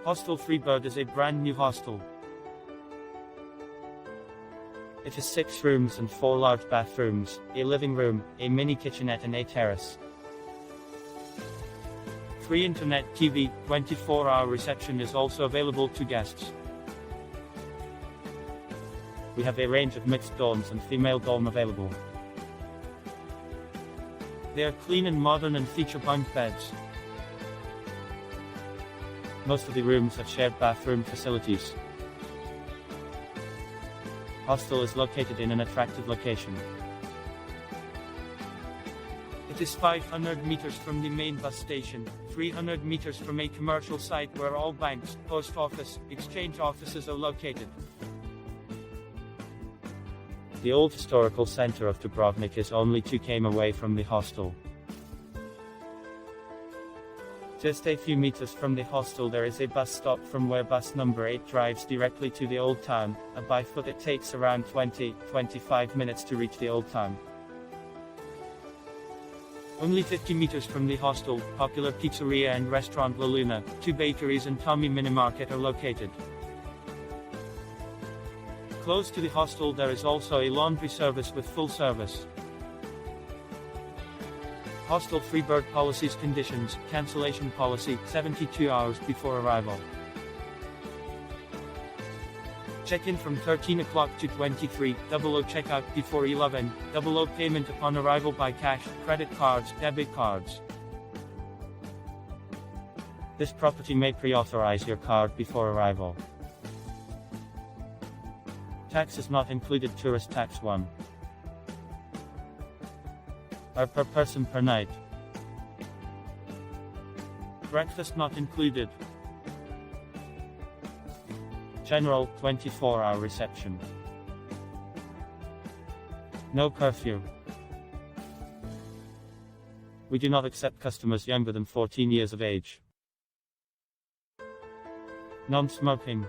Hostel Free Bird is a brand new hostel. It has 6 rooms and 4 large bathrooms, a living room, a mini kitchenette and a terrace. Free internet, TV, 24-hour reception is also available to guests. We have a range of mixed dorms and female dorm available. They are clean and modern and feature bunk beds. Most of the rooms have shared bathroom facilities. Hostel is located in an attractive location. It is 500 meters from the main bus station, 300 meters from a commercial site where all banks, post office, exchange offices are located. The old historical center of Dubrovnik is only 2 km away from the hostel. Just a few meters from the hostel there is a bus stop from where bus number 8 drives directly to the Old Town, and by foot it takes around 20-25 minutes to reach the Old Town. Only 50 meters from the hostel, popular pizzeria and restaurant LaLuna, 2 bakeries and Tommy Minimarket are located. Close to the hostel there is also a laundry service with full service. Hostel Free Bird policies. Conditions: cancellation policy, 72 hours before arrival. Check-in from 13 o'clock to 23:00, checkout before 11:00, payment upon arrival by cash, credit cards, debit cards. This property may pre-authorize your card before arrival. Taxes not included. Tourist tax 1 are per person per night. Breakfast not included. General, 24-hour reception. No curfew. We do not accept customers younger than 14 years of age. Non-smoking.